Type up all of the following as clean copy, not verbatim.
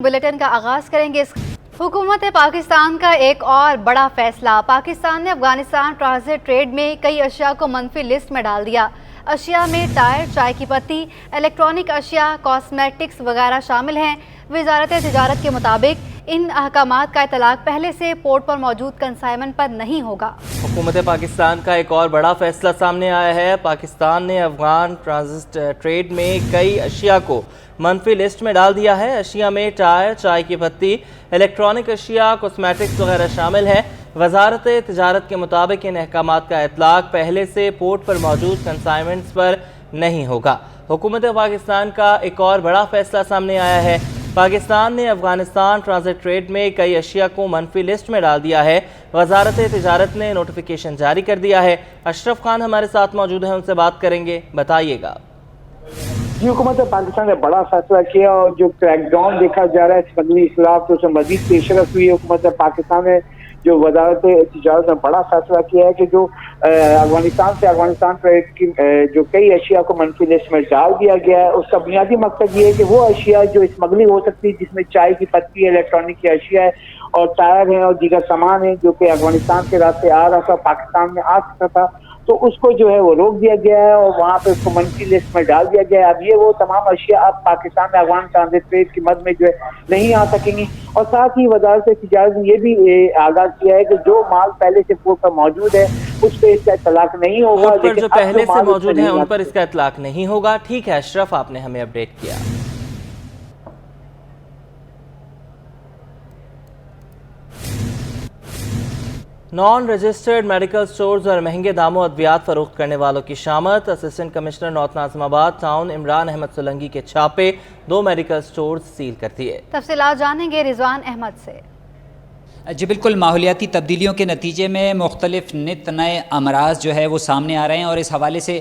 Bulletin का आगाज करेंगे। हुकूमत पाकिस्तान का एक और बड़ा फैसला। पाकिस्तान ने अफगानिस्तान ट्रांजिट ट्रेड में कई अशिया को मंफी लिस्ट में डाल दिया। अशिया में टायर, चाय की पत्ती, इलेक्ट्रॉनिक अशिया, कॉस्मेटिक्स वगैरह शामिल हैं। वजारत तिजारत के मुताबिक इन अहकामात का इतलाक पहले से पोर्ट पर मौजूद कंसाइनमेंट पर नहीं होगा। हुकूमत पाकिस्तान का एक और बड़ा फैसला सामने आया है। पाकिस्तान ने अफगान ट्रांजिट ट्रेड में कई अशिया को मनफी लिस्ट में डाल दिया है। अशिया में टायर, चाय की पत्ती, इलेक्ट्रॉनिक अशिया, कॉस्मेटिक्स वगैरह शामिल हैं। वजारत तिजारत के मुताबिक इन अहकामात का इतलाक पहले से पोर्ट पर मौजूद कंसाइनमेंट्स पर नहीं होगा। हुकूमत पाकिस्तान का एक और बड़ा फैसला सामने आया है। पाकिस्तान ने अफगानिस्तान ट्रांजिट ट्रेड में कई अशिया को मनफी लिस्ट में डाल दिया है। वजारत तिजारत ने नोटिफिकेशन जारी कर दिया है। अशरफ खान हमारे साथ मौजूद हैं, उनसे बात करेंगे, बताइएगा। जी, हुकूमत पाकिस्तान ने बड़ा फैसला किया और जो क्रैकडाउन देखा जा रहा है स्मगलिंग के खिलाफ, तो उसमें मजीद पेशरफ हुई है। हुकूमत पाकिस्तान ने जो वजारत तिजारत ने बड़ा फैसला किया है कि जो अफगानिस्तान ट्रेड की जो कई अशिया को मनफी लिस्ट में डाल दिया गया है, उसका बुनियादी मकसद ये है कि वो अशिया जो स्मगलिंग हो सकती है, जिसमें चाय की पत्ती है, इलेक्ट्रॉनिक की अशिया है और टायर है और दीगर सामान है जो कि अफगानिस्तान के रास्ते आ रहा था, पाकिस्तान में आ सकता था, तो उसको जो है वो रोक दिया गया है और वहाँ पे उसको मनफी लिस्ट में डाल दिया गया है। अब ये वो तमाम अशिया अब पाकिस्तान में अफगान ट्रांजिट ट्रेड की मद में जो है नहीं आ सकेंगी। और साथ ही वजारत तिजारत ने ये भी आगाज किया है कि जो माल पहले से पोर्ट पर मौजूद है उस पर इसका इतलाक नहीं होगा। पोर्ट पर जो पहले से मौजूद है उन पर इसका इतलाक नहीं होगा। ठीक है अशरफ, आपने हमें अपडेट किया। नॉन रजिस्टर्ड मेडिकल स्टोर्स और महंगे दामों अद्वियात फरोख्त करने वालों की शामत। Assistant commissioner north Nazimabad town Imran Ahmed Solanki के छापे 2 मेडिकल स्टोर्स सील कर दिए। तफसीलात जानेंगे रिजवान अहमद से। जी बिल्कुल, माहौलियाती तब्दीलियों के नतीजे में मुख्तलिफ नित नए अमराज जो है वो सामने आ रहे हैं और इस हवाले से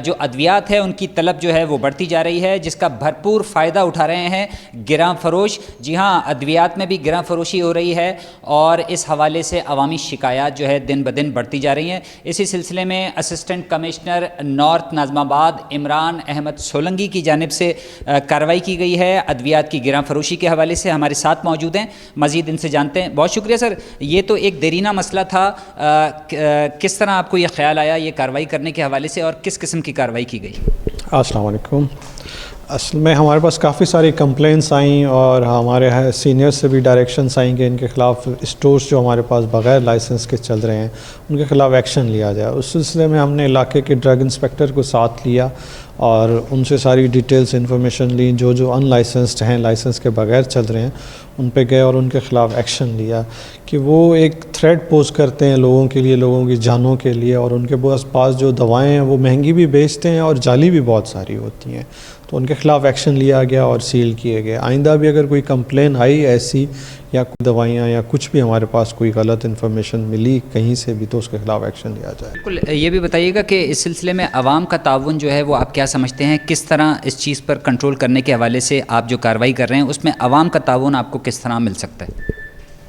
जो अद्वियात है उनकी तलब जो है वो बढ़ती जा रही है, जिसका भरपूर फ़ायदा उठा रहे हैं गिरां फरोश। जी हाँ, अद्वियात में भी गिरां फरोशी हो रही है और इस हवाले से अवामी शिकायत जो है दिन ब दिन बढ़ती जा रही हैं। इसी सिलसिले में assistant commissioner north Nazimabad Imran Ahmed Solanki की जानिब से कार्रवाई की गई है अद्वियात की गिरां फरोशी के हवाले से। हमारे साथ मौजूद हैं, मज़ीद इनसे जानते हैं। बहुत शुक्रिया सर। ये तो एक देरीना मसला था, किस तरह आपको ये ख्याल आया ये कार्रवाई करने के हवाले से और किस किस्म की कार्रवाई की गई? अस्सलाम वालेकुम। असल में हमारे पास काफ़ी सारी कंप्लेंट्स आई और हमारे सीनियर से भी डायरेक्शंस आई कि इनके ख़िलाफ़ स्टोर्स जो हमारे पास बग़ैर लाइसेंस के चल रहे हैं उनके ख़िलाफ़ एक्शन लिया जाए। उस सिलसिले में हमने इलाके के ड्रग इंस्पेक्टर को साथ लिया और उनसे सारी डिटेल्स इन्फॉर्मेशन ली। जो अनलाइसेंस्ड हैं, लाइसेंस के बगैर चल रहे हैं, उन पे गए और उनके ख़िलाफ़ एक्शन लिया कि वो एक थ्रेट पोज करते हैं लोगों के लिए, लोगों की जानों के लिए, और उनके पास जो दवाएं हैं वो महंगी भी बेचते हैं और जाली भी बहुत सारी होती हैं। तो उनके ख़िलाफ़ एक्शन लिया गया और सील किए गए। आइंदा भी अगर कोई कंप्लेन आई ऐसी या कोई दवाइयाँ या कुछ भी हमारे पास कोई गलत इन्फॉर्मेशन मिली कहीं से भी, तो उसके ख़िलाफ़ एक्शन लिया जाए। बिल्कुल, ये भी बताइएगा कि इस सिलसिले में आवाम का ताउन जो है वो आप क्या समझते हैं, किस तरह इस चीज़ पर कंट्रोल करने के हवाले से आप जो कार्रवाई कर रहे हैं उसमें आवाम का ताउन आपको किस तरह मिल सकता है?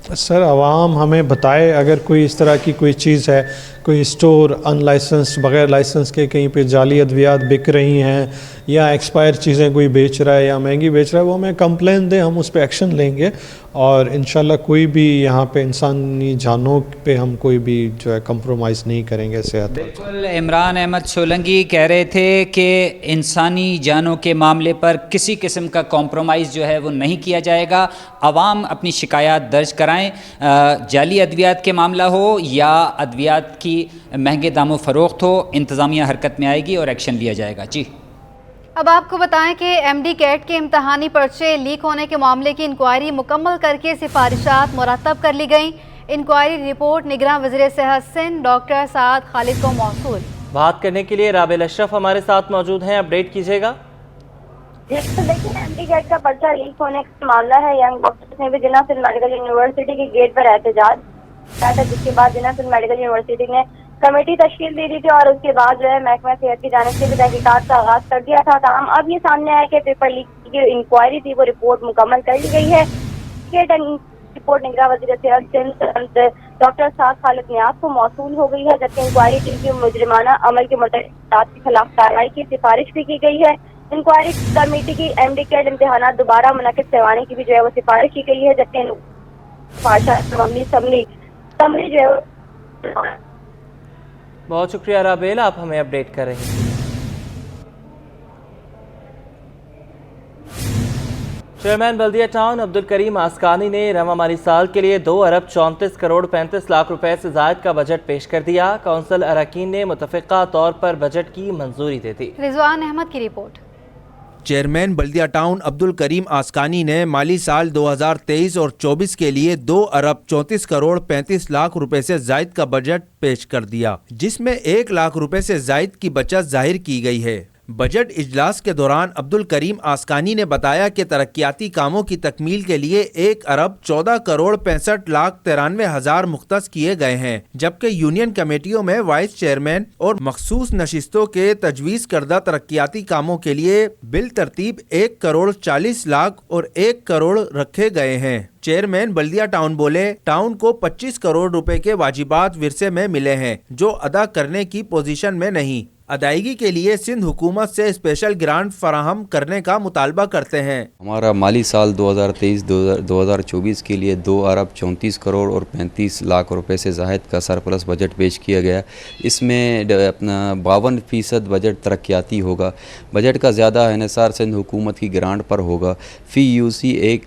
सर, आवाम हमें बताए अगर कोई इस तरह की कोई चीज़ है, कोई स्टोर अनलाइसेंस बग़ैर लाइसेंस के कहीं पे जाली अद्वियात बिक रही हैं या एक्सपायर चीज़ें कोई बेच रहा है या महंगी बेच रहा है, वो हमें कंप्लेन दें, हम उस पर एक्शन लेंगे और इंशाल्लाह कोई भी यहाँ पे इंसानी जानों पे हम कोई भी जो है कंप्रोमाइज़ नहीं करेंगे सेहत। बिल्कुल, इमरान अहमद सोलंकी कह रहे थे कि इंसानी जानों के मामले पर किसी किस्म का कॉम्प्रोमाइज़ जो है वो नहीं किया जाएगा। आवाम अपनी शिकायत दर्ज कराएँ, जाली अद्वियात के मामला हो या अद्वियात की महंगे दामों फ़रोख्त हो, इंतज़ामिया हरकत में आएगी और एक्शन लिया जाएगा। जी, अब आपको बताएं कि एमडी कैट के इम्तहानी पर्चे लीक होने के मामले की इंक्वायरी मुकम्मल करके सिफारिशात मुरतब कर ली गई। इंक्वायरी रिपोर्ट निगरान वज़ीर सेहत सिंध डॉक्टर साद खालिद को मौसूल। बात करने के लिए राबिल अशरफ हमारे साथ मौजूद हैं, अपडेट कीजिएगा। देखिए, एमडी कैट का पर्चा लीक होने का मामला है। यंग डॉक्टर्स ने भी जिला सिंध मेडिकल यूनिवर्सिटी के गेट पर एहतजाज किया था, जिसके बाद जिला सिंध मेडिकल यूनिवर्सिटी ने कमेटी तश्कील दी थी और उसके बाद जो है महकमा सेहत की जानिब से भी तहकीकात का आगाज कर दिया था। तमाम अब ये सामने आया कि पेपर लीक की जो इंक्वायरी थी वो रिपोर्ट मुकम्मल कर ली गई है। रिपोर्ट निगरान वज़ीर सेहत सिंध डॉक्टर साद खालिद नियाज़ को मौसूल हो गई है, जबकि इंक्वायरी टीम की मुजरिमाना अमल के मुताबिक के खिलाफ कार्रवाई की सिफारिश भी की गई है। इंक्वायरी कमेटी की एमडी कैट इम्तिहान दोबारा मुनक़िद करवाने की भी जो है वो सिफारिश की गई है, जबकि असम्बली जो है बहुत शुक्रिया राबेल, आप हमें अपडेट कर रही हैं। चेयरमैन बल्दिया टाउन अब्दुल करीम आस्कानी ने रवा माली साल के लिए 2 अरब 34 करोड़ 35 लाख रुपए से ज़ायद का बजट पेश कर दिया। कौंसिल अरकान ने मुतफ़िक़ा तौर पर बजट की मंजूरी दे दी। रिजवान अहमद की रिपोर्ट। चेयरमैन बल्दिया टाउन अब्दुल करीम आस्कानी ने माली साल 2023 और 24 के लिए 2 अरब 34 करोड़ 35 लाख रुपए से जायद का बजट पेश कर दिया, जिसमें 1 लाख रुपए से जायद की बचत जाहिर की गई है। बजट इजलास के दौरान अब्दुल करीम आस्कानी ने बताया कि तरक्याती कामों की तकमील के लिए 1 अरब 14 करोड़ 65 लाख 93 हजार मुख्तस किए गए हैं, जबकि यूनियन कमेटियों में वाइस चेयरमैन और मखसूस नशिस्तों के तजवीज़ करदा तरक्याती कामों के लिए बिल तरतीब 1 करोड़ 40 लाख और 1 करोड़ रखे गए हैं। चेयरमैन बल्दिया टाउन बोले, टाउन को 25 करोड़ रुपए के वाजिबात विरसे में मिले हैं, जो अदा करने की पोजीशन में नहीं। अदायगी के लिए सिंध हुकूमत से स्पेशल ग्रांट फराहम करने का मुतालबा करते हैं। हमारा माली साल 2023-2024 के लिए 2 अरब 34 करोड़ और 35 लाख रुपए से ज़ायद का सरप्लस बजट पेश किया गया। इसमें अपना 52% बजट तरक्याती होगा। बजट का ज़्यादा इन्हिसार सिंध हुकूमत की ग्रांट पर होगा। फ़ी यूसी 1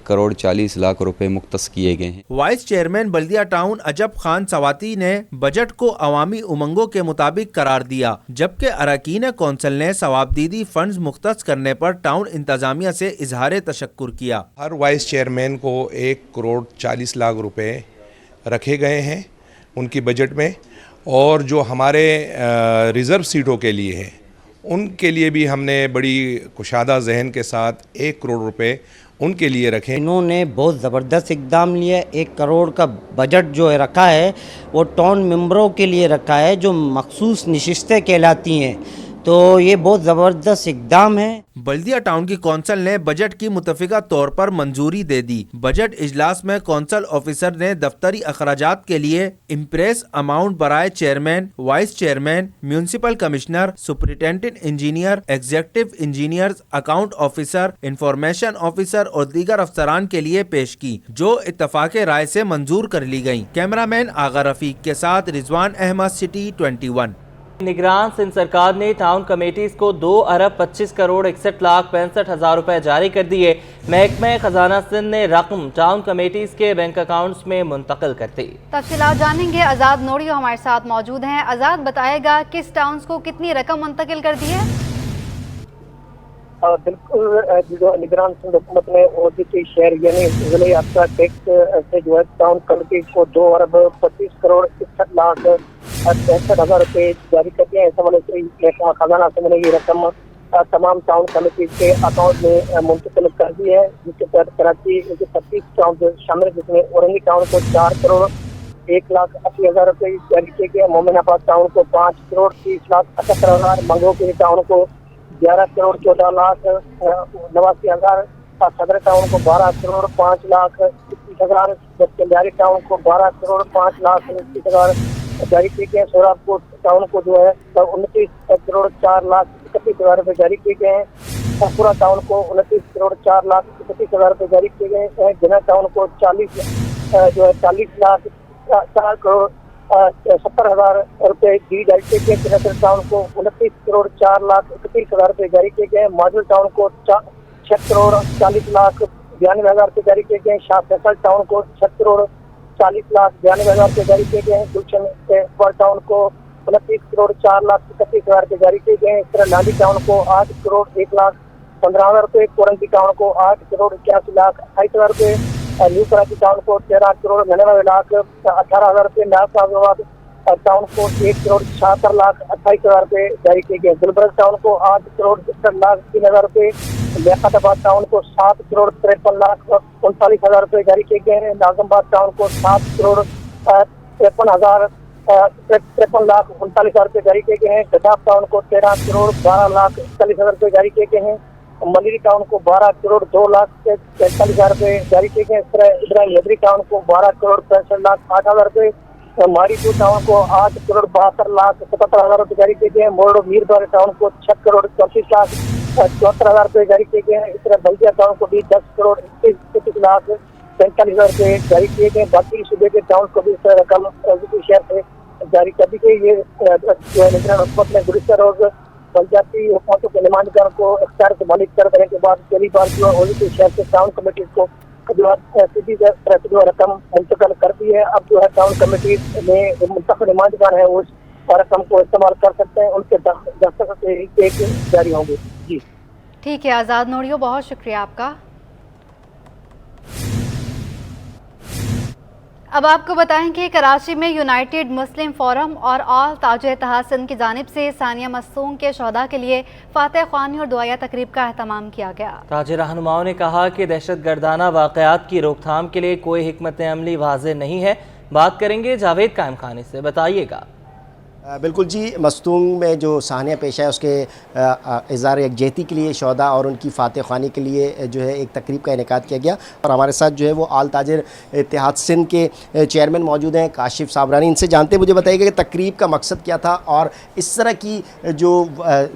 करोड़ 40 लाख रुपए मुख्तस किए गए हैं। वाइस चेयरमैन बल्दिया टाउन अजब खान सवाती ने बजट को अवामी उमंगों के मुताबिक करार दिया, जबकि अरकान कौंसिल ने सवाबदीदी फंड्स मुख्तस करने पर टाउन इंतजामिया से इजहार तशक्कुर किया। हर वाइस चेयरमैन को 1 करोड़ 40 लाख रुपए रखे गए हैं उनकी बजट में, और जो हमारे रिज़र्व सीटों के लिए हैं उनके लिए भी हमने बड़ी कुशादा जहन के साथ 1 करोड़ रुपए उनके लिए रखें। इन्होंने बहुत ज़बरदस्त इक़दाम लिया। 1 करोड़ का बजट जो है रखा है वो टाउन मेंबरों के लिए रखा है जो मखसूस नशिस्तें कहलाती हैं, तो ये बहुत ज़बरदस्त इक़दाम है। बल्दिया टाउन की कौंसिल ने बजट की मुतफ़िका तौर पर मंजूरी दे दी। बजट इजलास में कौंसिल ऑफिसर ने दफ्तरी अखराजात के लिए इम्प्रेस अमाउंट बराए chairman, vice chairman, municipal commissioner, superintendent engineer, executive engineers, account officer, information officer और दीगर अफसरान के लिए पेश की, जो इत्तफाक राय से मंजूर कर ली गयी। कैमरामैन आगा रफीक के साथ रिजवान अहमद, सिटी 21। निगरान सिंध सरकार ने टाउन कमेटीज को 2 अरब 25 करोड़ 61 लाख 65 हजार रुपए जारी कर दिए। महकमे खजाना सिंध ने रकम टाउन कमेटीज के बैंक अकाउंट्स में मुंतकिल कर दी। तफसीलात जानेंगे, आज़ाद नोड़ियो हमारे साथ मौजूद हैं। आज़ाद, बताएगा किस टाउन्स को कितनी रकम मुंतकिल कर दी है? बिल्कुल, जो निगरान सिंध हुकूमत ने ओजीटी शहर यानी ज़िले याफ्ता टैक्स से जो है टाउन कमेटी को 2 अरब 25 करोड़ 61 लाख 63 हजार रुपए जारी कर दिए हैं। इस हवाले से खजाना सिंध ने ये रकम तमाम टाउन कमेटी के अकाउंट में मुंतकिल कर दी है, जिसके तहत कराची के 25 टाउन शामिल है, जिसमें औरंगी टाउन को 4 करोड़ 1 लाख 80 हजार रुपए जारी किए गए। मोमिनाबाद टाउन को 5 करोड़ 30 लाख 78 हजार, मंगोकेरी टाउन को 11 करोड़ 14 लाख 89 हजार, सदर टाउन को 12 करोड़ 5 लाख 21 हजार, जबकि टाउन को 12 करोड़ 5 लाख 29 हजार जारी किए गए। सोराबपुर टाउन को जो है 29 करोड़ 4 लाख 31 हजार रुपए जारी किए गए हैं। पूरा टाउन को 29 करोड़ 4 लाख 31 हजार रुपए जारी किए गए हैं। जिना टाउन को 40 लाख 4 करोड़ 70 हजार रुपए दी जारी किए गए। तिरसठ टाउन को 29 करोड़ 4 लाख 31 हजार रुपए जारी किए गए। माजुल टाउन को 6 करोड़ 40 लाख 92 हजार रुपए जारी किए गए। शाह फैसल टाउन को 6 करोड़ 40 लाख 92 हजार रुपए जारी किए गए। गुलशन टाउन को 29 करोड़ 4 लाख 31 हजार रुपए जारी किए गए। इस तरह लाली टाउन को 8 करोड़ 1 लाख 15 हजार रुपए, कोरंगी टाउन को 8 करोड़ 81 लाख 28 हजार रुपए, न्यू कराची टाउन को 13 करोड़ 99 लाख 18 हजार रुपए, नायाबाद टाउन को 1 करोड़ 76 लाख 28 हजार रुपए जारी किए गए। गुलबर्ग टाउन को 8 करोड़ 61 लाख 3 हजार रुपए, लियाकताबाद टाउन को 7 करोड़ 53 लाख 39 हजार रुपए जारी किए गए हैं। नाजमाबाद टाउन को 7 करोड़ 53 लाख 39 हजार रुपए जारी किए गए हैं। गदाफ टाउन को 13 करोड़ 12 लाख 41 हजार रुपए जारी किए गए हैं। मलिरी टाउन को 12 करोड़ 2 लाख 43 हजार रुपए जारी किए गए। इस तरह इब्राहिम हैदरी टाउन को 12 करोड़ 65 लाख 8 हजार रुपए, मारीपुर टाउन को 8 करोड़ 72 लाख 77 हजार रुपए जारी किए गए। मोरडो मीरबार टाउन को 6 करोड़ 34 लाख 74,000 रुपये जारी किए गए हैं। इस तरह बल्दिया टाउन को भी 10 करोड़ 31 लाख 45,000 रुपये जारी किए गए। बाकी सूबे के टाउन को भी इस तरह रकम शहर से जारी कर दी गई। ये जो है निगरान हुकूमत ने गुज़िश्ता रोज बलदियाती हुकूमतों के नुमाइंदगान को इख्तियार से मालिक कर देने के बाद पहली बार जो है शहर के टाउन कमेटी को सीधी तरह से जो रकम मुंतकिल कर दी है। अब जो है टाउन कमेटी में मुंतखब नुमाइंदगान है उस रकम को इस्तेमाल कर सकते हैं, उनके दस्तखत से ही एक जारी होंगे। जी ठीक है आज़ाद नोड़ियो, बहुत शुक्रिया आपका। अब आपको बताएं कि कराची में यूनाइटेड मुस्लिम फोरम और ऑल ताजिर इत्तेहाद सिंध की जानिब से सानिया मस्तूम के शहदा के लिए फातह ख्वानी और दुआया तकरीब का एहतमाम किया गया। ताजिर रहनुमाओं ने कहा कि दहशत गर्दाना वाक़यात की रोकथाम के लिए कोई हिकमत अमली वाज़ेह नहीं है। बात करेंगे जावेद कायम खानी से, बताइएगा। बिल्कुल जी, मस्तूम में जो सानिया पेश है उसके इज़हार यकजहती के लिए शहदा और उनकी फातह ख्वानी के लिए जो है एक तकरीब का इनेकाद किया गया। और हमारे साथ जो है वो आल ताजिर इत्तेहाद सिंध के चेयरमैन मौजूद हैं काशिफ साबरानी। इनसे जानते मुझे बताइएगा कि तकरीब का मकसद क्या था और इस तरह की जो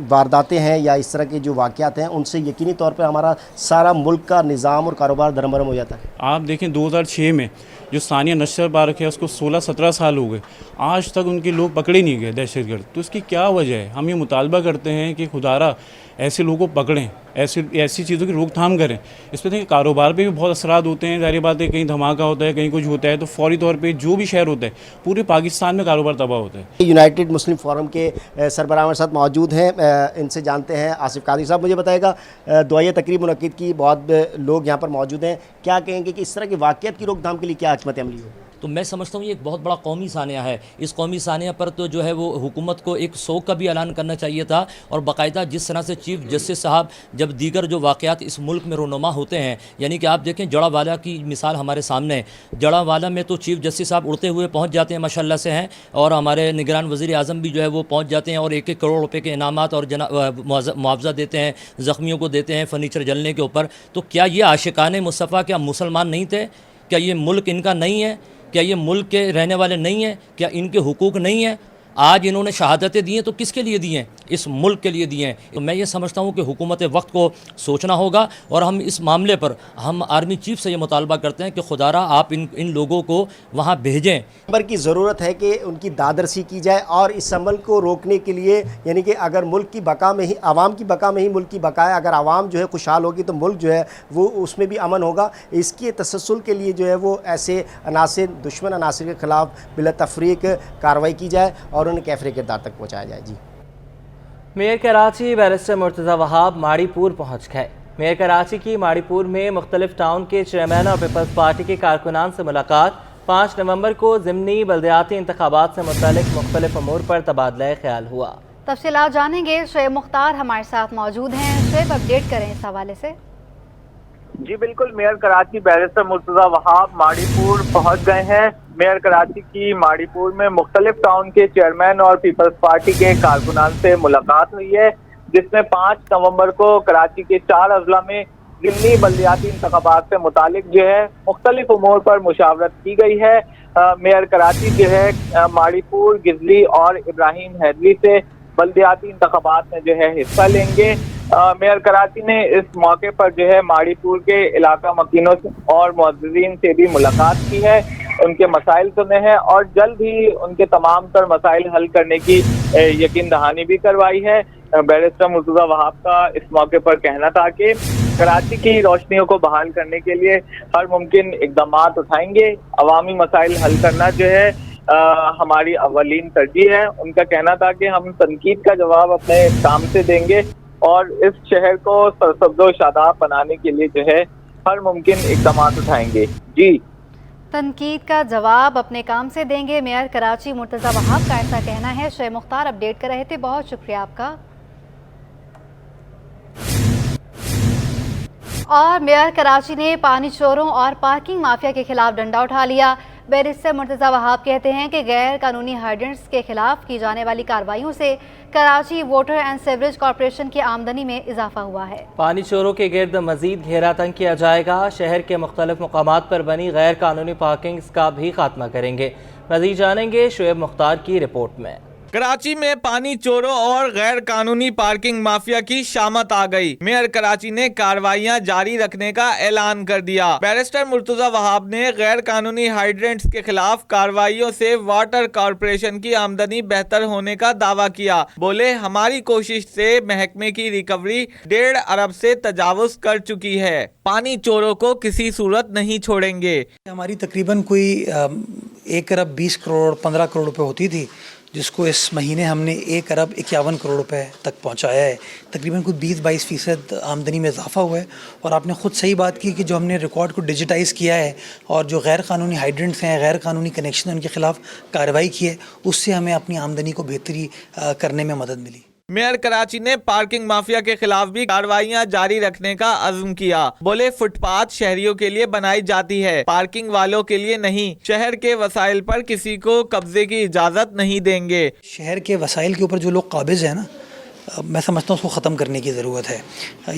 वारदातें हैं या इस तरह के जो वाक़यात हैं उनसे यकीनी तौर पर हमारा सारा मुल्क का निज़ाम और कारोबार दरमरम हो जाता है। आप देखें 2006 में जो सानिया नशर बारक है उसको 16-17 साल हो गए, आज तक उनके लोग पकड़े नहीं गए दहशतगर्द। तो इसकी क्या वजह है? हम ये मुतालबा करते हैं कि खुदारा ऐसे लोगों को पकड़ें, ऐसी चीज़ों की रोकथाम करें। इस पर देखिए कारोबार पे भी बहुत असरात होते हैं। ज़ाहिर बात है कहीं धमाका होता है, कहीं कुछ होता है तो फौरी तौर पे जो भी शहर होता है पूरे पाकिस्तान में कारोबार तबाह होता है। यूनाइटेड मुस्लिम फोरम के सरबराह हमारे साथ मौजूद हैं, इनसे जानते हैं। आसिफ कादरी साहब मुझे बताएगा, दुआया तकरीब मुनक्किद की, बहुत लोग यहाँ पर मौजूद हैं, क्या कहेंगे कि इस तरह के वाक़यात की रोकथाम के लिए क्या हिकमत अमली हो? तो मैं समझता हूँ ये एक बहुत बड़ा कौमी सानिया है। इस कौमी सानिया पर तो जो है वो हुकूमत को एक शोक का भी ऐलान करना चाहिए था और बाकायदा जिस तरह से चीफ जस्टिस साहब जब दीगर जो वाक़यात इस मुल्क में रोनुमा होते हैं, यानी कि आप देखें जड़ावाला की मिसाल हमारे सामने है। जड़ावाला में तो चीफ जस्टिस साहब उड़ते हुए पहुँच जाते हैं माशाल्लाह से हैं, और हमारे निगरान वज़ीर आज़म भी जो है वो पहुँच जाते हैं और 1-1 करोड़ रुपये के इनामात और मुआवजा देते हैं, ज़ख्मियों को देते हैं फर्नीचर जलने के ऊपर। तो क्या ये आशिकाने मुस्तफ़ा क्या मुसलमान नहीं थे? क्या ये मुल्क इनका नहीं है? क्या ये मुल्क के रहने वाले नहीं हैं? क्या इनके हुकूक नहीं हैं? आज इन्होंने शहादतें दी हैं तो किसके लिए दी हैं? इस मुल्क के लिए दिए हैं। तो मैं ये समझता हूँ कि हुकूमत वक्त को सोचना होगा और हम इस मामले पर हम आर्मी चीफ से ये मुतालबा करते हैं कि खुदारा आप इन लोगों को वहाँ भेजें। नंबर की ज़रूरत है कि उनकी दादरसी की जाए और इस अमल को रोकने के लिए, यानी कि अगर मुल्क की बका में ही, आवाम की बका में ही मुल्क की बका है, अगर आवाम जो है खुशहाल होगी तो मुल्क जो है वो उसमें भी अमन होगा। इसके तसल्सल के लिए जो है वो ऐसे अनासिर, दुश्मन अनासिर के ख़िलाफ़ बिला तफरीक कार्रवाई की जाए और उन्हें कैफरे किरदार तक पहुँचाया जाए। जी, मेयर कराची बैरिस्टर मुर्तज़ा वहाब माड़ीपुर पहुँच गए। मेयर कराची की माड़ीपुर में मुख्तलिफ टाउन के चेयरमैन और पीपल्स पार्टी के कारकुनान से मुलाकात। 5 नवंबर को ज़िमनी बल्दियाती इंतखाबात से मुतल्लिक़ मुख्तलिफ अमूर पर तबादला ख्याल हुआ। तफसीलात जानेंगे, शुएब मुख्तार हमारे साथ मौजूद हैं। शुएब, अपडेट करें इस हवाले से। जी बिल्कुल, मेयर कराची बैरिस्टर मुर्तज़ा वहाब माड़ीपुर पहुंच गए हैं। मेयर कराची की माड़ीपुर में मुख्तलिफ टाउन के चेयरमैन और पीपल्स पार्टी के कारकुनान से मुलाकात हुई है, जिसमें 5 नवंबर को कराची के 4 अजला में ज़िमनी बल्दियाती इंतखाबात से मुतालिक जो है मुख्तलिफ उमूर पर मुशावरत की गई है। मेयर कराची जो है माड़ीपुर, गिजली और इब्राहिम हैदरी से बल्दियाती इंतखाबात में जो है हिस्सा लेंगे। मेयर कराची ने इस मौके पर जो है माड़ीपुर के इलाका मकीनों और मुअज़्ज़िज़ीन से भी मुलाकात की है, उनके मसाइल सुने हैं और जल्द ही उनके तमाम तर मसाइल हल करने की यकीन दहानी भी करवाई है। बैरिस्टर मुर्तज़ा वहाब का इस मौके पर कहना था कि कराची की रोशनियों को बहाल करने के लिए हर मुमकिन इक़दाम उठाएंगे। अवामी मसाइल हल करना जो है हमारी अवलीन तरजीह है। उनका कहना था कि हम तनकीद का जवाब अपने काम से देंगे और इस शहर को सरसब्ज़ शादाब बनाने के लिए जो है हर मुमकिन इक़दाम उठाएंगे। जी, तनकीद का जवाब अपने काम से देंगे, मेयर कराची मुर्तज़ा वहाब का ऐसा कहना है। शुएब मुख्तार अपडेट कर रहे थे, बहुत शुक्रिया आपका। और मेयर कराची ने पानी चोरों और पार्किंग माफिया के खिलाफ डंडा उठा लिया। बैरिस्टर मुर्तज़ा वहाब कहते हैं कि गैर कानूनी हाइड्रेंट्स के खिलाफ की जाने वाली कार्रवाइयों से Karachi water and sewerage corporation की आमदनी में इजाफा हुआ है। पानी चोरों के गिर्द मजीद घेरा तंग किया जाएगा। शहर के मुख्तलिफ मकामात पर बनी गैर कानूनी पार्किंग का भी खात्मा करेंगे। मजीद जानेंगे शुएब मुख्तार की रिपोर्ट में। कराची में पानी चोरों और गैर कानूनी पार्किंग माफिया की शामत आ गई। मेयर कराची ने कार्रवाइयां जारी रखने का ऐलान कर दिया। बैरिस्टर मुर्तजा वहाब ने गैर कानूनी हाइड्रेंट्स के खिलाफ कार्रवाइयों से वाटर कॉरपोरेशन की आमदनी बेहतर होने का दावा किया। बोले, हमारी कोशिश से महकमे की रिकवरी 1.5 अरब से तजावुज कर चुकी है। पानी चोरों को किसी सूरत नहीं छोड़ेंगे। हमारी तकरीबन कोई 1 अरब 20 करोड़ 15 करोड़ रुपए होती थी, जिसको इस महीने हमने 1 अरब 51 करोड़ रुपए तक पहुंचाया है। तकरीबन कुछ 20-22% आमदनी में इजाफा हुआ है। और आपने ख़ुद सही बात की कि जो हमने रिकॉर्ड को डिजिटाइज़ किया है और जो गैर कानूनी हाइड्रेंट्स हैं, गैर कानूनी कनेक्शन हैं, उनके ख़िलाफ़ कार्रवाई की है, उससे हमें अपनी आमदनी को बेहतरी करने में मदद मिली। मेयर कराची ने पार्किंग माफिया के खिलाफ भी कार्रवाइयां जारी रखने का अज़्म किया। बोले, फुटपाथ शहरियों के लिए बनाई जाती है, पार्किंग वालों के लिए नहीं। शहर के वसाइल पर किसी को कब्जे की इजाज़त नहीं देंगे। शहर के वसाइल के ऊपर जो लोग काबिज हैं ना, मैं समझता हूँ उसको ख़त्म करने की ज़रूरत है।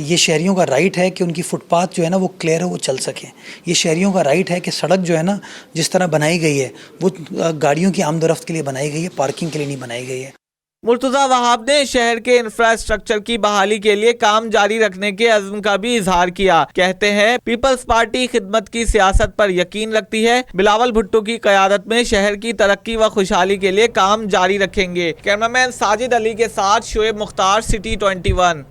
ये शहरियों का राइट है कि उनकी फुटपाथ जो है ना वो क्लियर है, वो चल सकें। ये शहरियों का राइट है कि सड़क जो है ना जिस तरह बनाई गई है वो गाड़ियों की आमदोरफ्त के लिए बनाई गई है, पार्किंग के लिए नहीं बनाई गई है। मुर्तजा वहाब ने शहर के इंफ्रास्ट्रक्चर की बहाली के लिए काम जारी रखने के अज़्म का भी इजहार किया। कहते हैं, पीपल्स पार्टी खिदमत की सियासत पर यकीन रखती है। बिलावल भुट्टो की क़यादत में शहर की तरक्की व खुशहाली के लिए काम जारी रखेंगे। कैमरामैन साजिद अली के साथ शोएब मुख्तार, सिटी 21।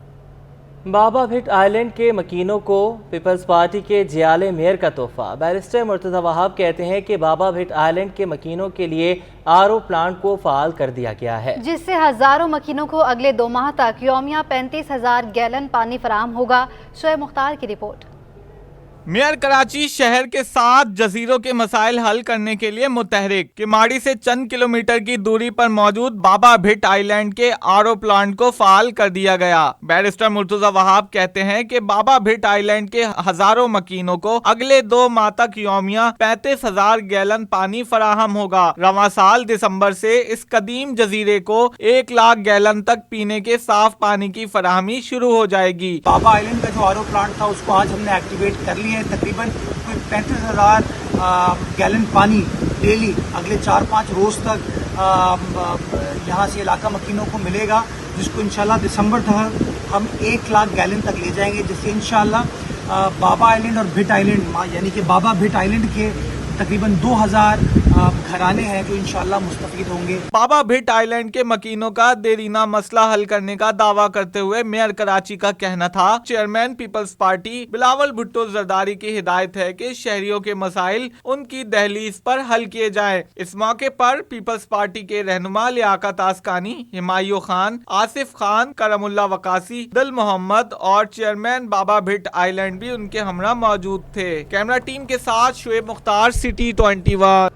बाबा भिट आइलैंड के मकीनों को पीपल्स पार्टी के जियाले मेयर का तोहफा। बैरिस्टर मुर्तजा वहाब कहते हैं कि बाबा भिट आइलैंड के मकीनों के लिए आरओ प्लांट को फाल कर दिया गया है, जिससे हजारों मकीनों को अगले 2 माह तक यौमिया 35,000 गैलन पानी फराहम होगा। शोएब मुख्तार की रिपोर्ट। मेयर कराची शहर के 7 जजीरों के मसाइल हल करने के लिए मुतहरिक। किमाड़ी से चंद किलोमीटर की दूरी पर मौजूद बाबा भिट आइलैंड के आरओ प्लांट को फाल कर दिया गया। बैरिस्टर मुर्तजा वहाब कहते हैं कि बाबा भिट आइलैंड के हजारों मकीनों को अगले 2 माह तक यौमिया 35,000 गैलन पानी फराहम होगा। रवां साल दिसंबर से इस कदीम जजीरे को 1 लाख गैलन तक पीने के साफ पानी की फराहमी शुरू हो जाएगी। बाबा आइलैंड का जो आरओ प्लांट था उसको आज हमने एक्टिवेट कर लिया है। तकरीबन कोई 35,000 गैलन पानी डेली अगले 4-5 रोज तक यहाँ से इलाका मकीनों को मिलेगा, जिसको इंशाल्लाह दिसंबर तक हम 1 लाख गैलन तक ले जाएंगे, जिससे इंशाल्लाह बाबा आइलैंड और भिट आइलैंड यानी कि बाबा भिट आइलैंड के तकरीबन 2000 घराने हैं जो इंशाल्लाह मुस्तफीद होंगे। बाबा भिट आइलैंड के मकीनों का देरीना मसला हल करने का दावा करते हुए मेयर कराची का कहना था, चेयरमैन पीपल्स पार्टी बिलावल भुट्टो जरदारी की हिदायत है कि शहरियों के मसाइल उनकी दहलीज पर हल किए जाएं। इस मौके पर पीपल्स पार्टी के रहनुमा लियाकत आसकानी, हिमायू खान, आसिफ खान, करमुल्ला वकासी, दिल मोहम्मद और चेयरमैन बाबा भिट आइलैंड भी उनके हमरा मौजूद थे। कैमरा टीम के साथ शोएब मुख्तार, सिटी 21।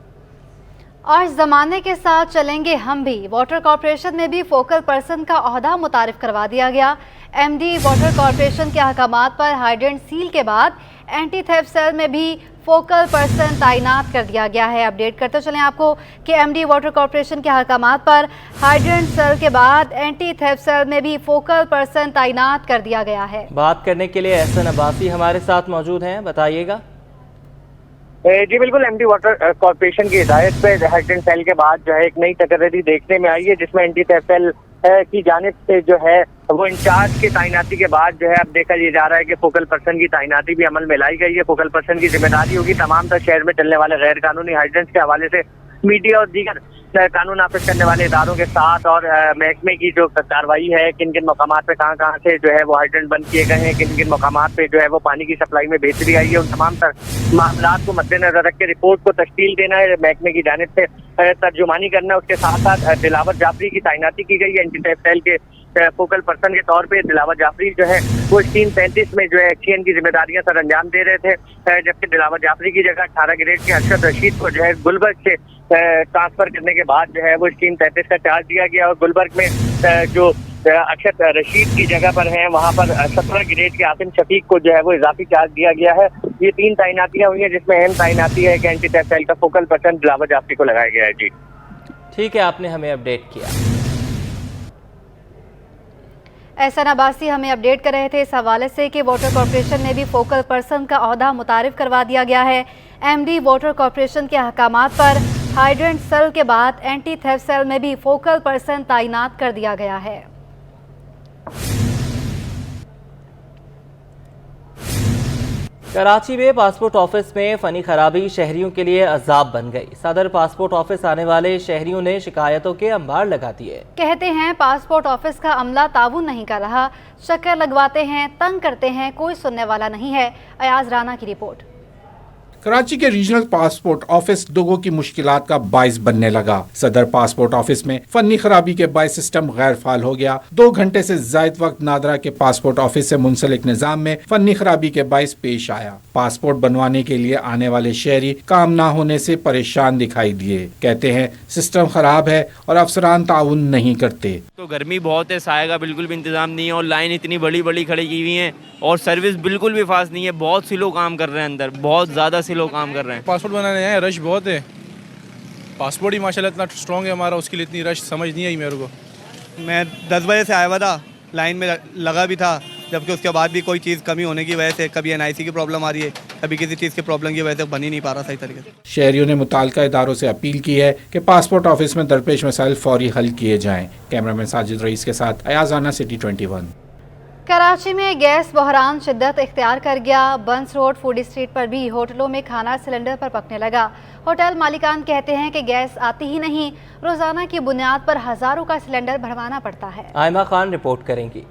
और ज़माने के साथ चलेंगे हम भी। वाटर कॉरपोरेशन में भी फोकल पर्सन का ओहदा मुतारिफ करवा दिया गया। एमडी वाटर कॉरपोरेशन के अहकामात पर हाइड्रेंट सील के बाद एंटी थेफ्ट सेल में भी फोकल पर्सन तैनात कर दिया गया है। अपडेट करते चलें आपको कि एमडी वाटर कॉरपोरेशन के अहकामात पर हाइड्रेंट सेल के बाद एंटी थेफ्ट सेल में भी फोकल पर्सन तैनात कर दिया गया है। बात करने के लिए एहसन अब्बासी हमारे साथ मौजूद हैं, बताइएगा। जी बिल्कुल, एमडी वाटर कॉर्पोरेशन की हिदायत पे हाइड्रेंट सेल के बाद जो है एक नई तकरीरी देखने में आई है, जिसमें एंटी थेफ्ट सेल की जानिब से जो है वो इंचार्ज की तैनाती के बाद जो है अब देखा ये जा रहा है कि फोकल पर्सन की तैनाती भी अमल में लाई गई है। फोकल पर्सन की जिम्मेदारी होगी तमाम तर शहर में चलने वाले गैर कानूनी हाइड्रेंट्स के हवाले से मीडिया और दीगर कानून नाफिज करने वाले इदारों के साथ और महकमे की जो कार्रवाई है, किन किन मकामात पे कहाँ से जो है वो हाइड्रेंट बंद किए गए हैं, किन किन मकामात पे जो है वो पानी की सप्लाई में बेहतरी आई है, उन तमाम मामलात को मद्देनजर रख के रिपोर्ट को तश्कील देना है, महकमे की जानिब से तर्जुमानी करना है। उसके साथ साथ दिलावर जाफरी की तैनाती की गई है एंटी थेफ्ट सेल के फोकल पर्सन के तौर पे। दिलावर जाफरी जो है वो स्कीम 35 में जो है एक्शन की जिम्मेदारियां सर अंजाम दे रहे थे, जबकि दिलावर जाफरी की जगह 18 ग्रेड के अरशद रशीद को जो है गुलबर्ग से ट्रांसफर करने के बाद जो है वो स्कीम 33 का चार्ज दिया गया और गुलबर्ग में जो अरशद रशीद की जगह पर है वहाँ पर 17 ग्रेड के आसिम शफीक को जो है वो इजाफी चार्ज दिया गया है। ये 3 तैनातियां हुई हैं, जिसमें अहम तैनाती है कि एंटी थेफ्ट सेल का फोकल पर्सन दिलावर जाफरी को लगाया गया है। जी ठीक है, आपने हमें अपडेट किया। एहसन अब्बासी हमें अपडेट कर रहे थे इस हवाले से कि वाटर कॉरपोरेशन में भी फोकल पर्सन का ओहदा मुतारिफ करवा दिया गया है। एमडी वाटर कॉरपोरेशन के अहकामात पर हाइड्रेंट सेल के बाद एंटी थेफ्ट सेल में भी फोकल पर्सन तैनात कर दिया गया है। कराची में पासपोर्ट ऑफिस में फनी खराबी शहरियों के लिए अजाब बन गई। सदर पासपोर्ट ऑफिस आने वाले शहरियों ने शिकायतों के अंबार लगा दिए। कहते हैं पासपोर्ट ऑफिस का अमला ताउन नहीं कर रहा, चक्कर लगवाते हैं, तंग करते हैं, कोई सुनने वाला नहीं है। अयाज राना की रिपोर्ट। कराची के रीजनल पासपोर्ट ऑफिस लोगों की मुश्किलात का बाइस बनने लगा। सदर पासपोर्ट ऑफिस में फनी खराबी के बाइस सिस्टम गैर फाल हो गया। 2 घंटे से जायद वक्त नादरा के पासपोर्ट ऑफिस से मुंसलिक निजाम में फनी खराबी के बाइस पेश आया। पासपोर्ट बनवाने के लिए आने वाले शहरी काम ना होने से परेशान दिखाई दिए। कहते हैं सिस्टम खराब है और अफसरान ताउन नहीं करते। तो गर्मी बहुत है, साये का बिल्कुल भी इंतजाम नहीं है और लाइन इतनी बड़ी बड़ी खड़ी की हुई है और सर्विस बिल्कुल भी फास्ट नहीं है। बहुत सी लोग काम कर रहे हैं अंदर, बहुत ज़्यादा से लोग काम कर रहे हैं। पासपोर्ट बनाने आए, रश बहुत है। पासपोर्ट ही माशाल्लाह इतना स्ट्रॉन्ग है हमारा, उसके लिए इतनी रश समझ नहीं आई मेरे को। मैं 10 बजे से आया हुआ था, लाइन में लगा भी था, जबकि उसके बाद भी कोई चीज़ कमी होने की वजह से कभी NIC की प्रॉब्लम आ रही है, कभी किसी चीज़ की प्रॉब्लम की वजह से बन ही नहीं पा रहा सही तरीके से। शहरियों ने मुताल्लिका इदारों से अपील की है कि पासपोर्ट ऑफिस में दरपेश मसाइल फौरी हल किए जाएं। कैमरामैन साजिद रईस के साथ अयाज राना, सिटी 21। कराची में गैस बहरान शिद्दत इख्तियार कर गया। बंस रोड फूड स्ट्रीट पर भी होटलों में खाना सिलेंडर पर पकने लगा। होटल मालिकान कहते हैं कि गैस आती ही नहीं, रोजाना की बुनियाद पर हजारों का सिलेंडर भरवाना पड़ता है। आयमा खान रिपोर्ट करेंगी।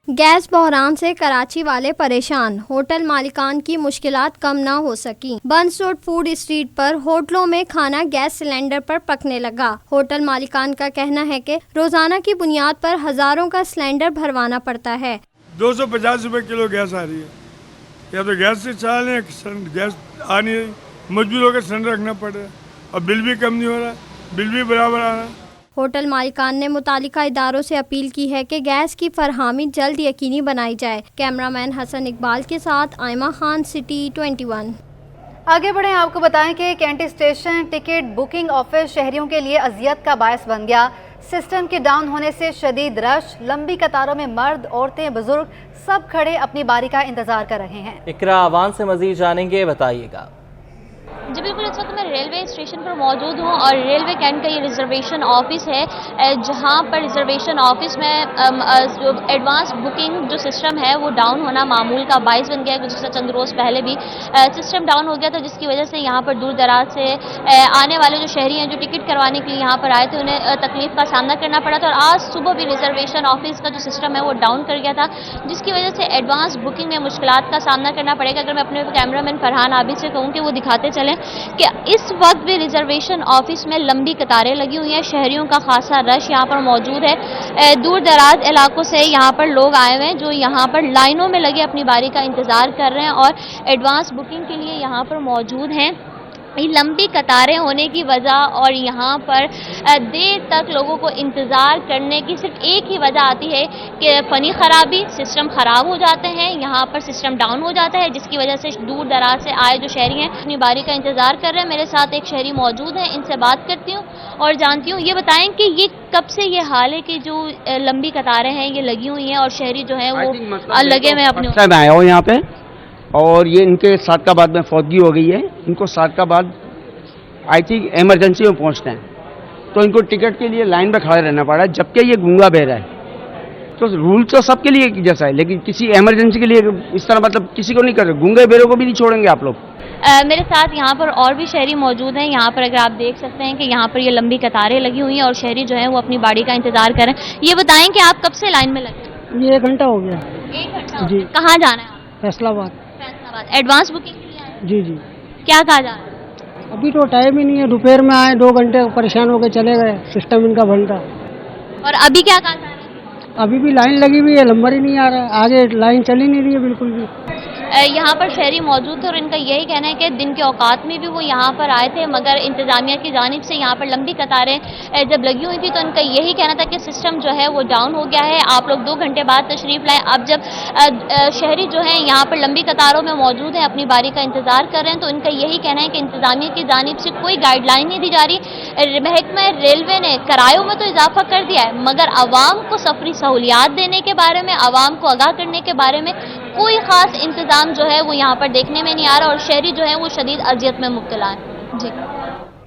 गैस बहरान से कराची वाले परेशान, होटल मालिकान की मुश्किलात कम ना हो सकी। बंस रोड फूड स्ट्रीट पर होटलों में खाना गैस सिलेंडर पर पकने लगा। होटल मालिकान का कहना है कि रोजाना की बुनियाद पर हजारों का सिलेंडर भरवाना पड़ता है। 250 रुपए किलो गैस आ रही है, या तो गैस से चला लें, गैस आ नहीं रही, मजबूर होकर सिलेंडर रखना पड़ रहा है और बिल भी कम नहीं हो रहा, बिल भी बराबर आ रहा है। होटल मालिकान ने मुतालिका इदारों से अपील की है कि गैस की फरहामी जल्द यकीनी बनाई जाए। कैमरामैन हसन इकबाल के साथ आयमा खान, सिटी 21। आगे बढ़ें, आपको बताएं कि कैंटी स्टेशन टिकट बुकिंग ऑफिस शहरियों के लिए अजियत का बायस बन गया। सिस्टम के डाउन होने से शदीद रश, लंबी कतारों में मर्द, औरतें, बुजुर्ग सब खड़े अपनी बारी का इंतजार कर रहे हैं। इकरा आवान से मजीद जानेंगे, बताइएगा। जी बिल्कुल, इस वक्त मैं रेलवे स्टेशन पर मौजूद हूँ और रेलवे कैंट का ये रिजर्वेशन ऑफिस है, जहाँ पर रिजर्वेशन ऑफिस में एडवांस बुकिंग जो सिस्टम है वो डाउन होना मामूल का बाइस बन गया है। गुज़श्ता चंद रोज़ पहले भी सिस्टम डाउन हो गया था, जिसकी वजह से यहाँ पर दूर दराज से आने वाले जो शहरी हैं जो टिकट करवाने के लिए यहाँ पर आए थे, उन्हें तकलीफ का सामना करना पड़ा था। और आज सुबह भी रिजर्वेशन ऑफिस का जो सिस्टम है वो डाउन कर गया था, जिसकी वजह से एडवांस बुकिंग में मुश्किलात का सामना करना पड़ेगा। अगर मैं अपने कैमरामैन फरहान आबिद से कहूँ कि वो दिखाते चलें कि इस वक्त भी रिजर्वेशन ऑफिस में लंबी कतारें लगी हुई हैं, शहरियों का खासा रश यहाँ पर मौजूद है। दूर दराज इलाकों से यहाँ पर लोग आए हुए हैं जो यहाँ पर लाइनों में लगे अपनी बारी का इंतज़ार कर रहे हैं और एडवांस बुकिंग के लिए यहाँ पर मौजूद हैं। लंबी कतारें होने की वजह और यहाँ पर देर तक लोगों को इंतज़ार करने की सिर्फ एक ही वजह आती है कि फ़नी ख़राबी, सिस्टम ख़राब हो जाते हैं, यहाँ पर सिस्टम डाउन हो जाता है, जिसकी वजह से दूर दराज से आए जो शहरी हैं अपनी बारी का इंतज़ार कर रहे हैं। मेरे साथ एक शहरी मौजूद हैं, इनसे बात करती हूँ और जानती हूँ। ये बताएं कि ये कब से ये हाल है कि जो लंबी कतारें हैं ये लगी हुई हैं और शहरी जो है वो लगे हुए अपने। मैं आया हूँ यहाँ पे और ये इनके सादकाबाद में फौतगी हो गई है। इनको सादकाबाद आई थिंक एमरजेंसी में पहुँचते हैं, तो इनको टिकट के लिए लाइन में खड़ा रहना पड़ा है, जबकि ये गूंगा बहरा है। तो रूल तो सबके लिए जैसा है, लेकिन किसी एमरजेंसी के लिए इस तरह मतलब किसी को नहीं कर रहे, गूंगे बहरों को भी नहीं छोड़ेंगे आप लोग। मेरे साथ यहाँ पर और भी शहरी मौजूद हैं। यहाँ पर अगर आप देख सकते हैं कि यहाँ पर ये लंबी कतारें लगी हुई हैं और शहरी जो है वो अपनी बारी का इंतज़ार कर रहे हैं। ये बताएं कि आप कब से लाइन में लगे? ये 1 घंटा हो गया। 1 घंटा जी। कहाँ जाना है? फैसलाबाद। एडवांस बुकिंग के लिए आए? जी जी। क्या कहा जा रहा है? अभी तो टाइम ही नहीं है, दोपहर में आए 2 घंटे परेशान होकर चले गए, सिस्टम इनका बनता। और अभी क्या कहा जा रहा है? अभी भी लाइन लगी हुई है, नंबर ही नहीं आ रहा है, आगे लाइन चल ही नहीं रही है बिल्कुल भी। यहाँ पर शहरी मौजूद थे और इनका यही कहना है कि दिन के औकात में भी वो यहाँ पर आए थे, मगर इंतज़ामिया की जानिब से यहाँ पर लंबी कतारें जब लगी हुई थी तो इनका यही कहना था कि सिस्टम जो है वो डाउन हो गया है, आप लोग 2 घंटे बाद तशरीफ़ लाएँ। अब जब शहरी जो हैं यहाँ पर लंबी कतारों में मौजूद हैं, अपनी बारी का इंतज़ार कर रहे हैं, तो इनका यही कहना है कि इंतज़ामिया की जानिब से कोई गाइडलाइन नहीं दी जा रही। महकमा रेलवे ने किरायों में तो इजाफा कर दिया है, मगर आवाम को सफरी सहूलियात देने के बारे में, आवाम को आगाह करने के बारे में कोई ख़ास इंतज़ाम जो है वो यहाँ पर देखने में नहीं आ रहा और शहरी जो है वो शदीद अजियत में मुब्तला है। जी।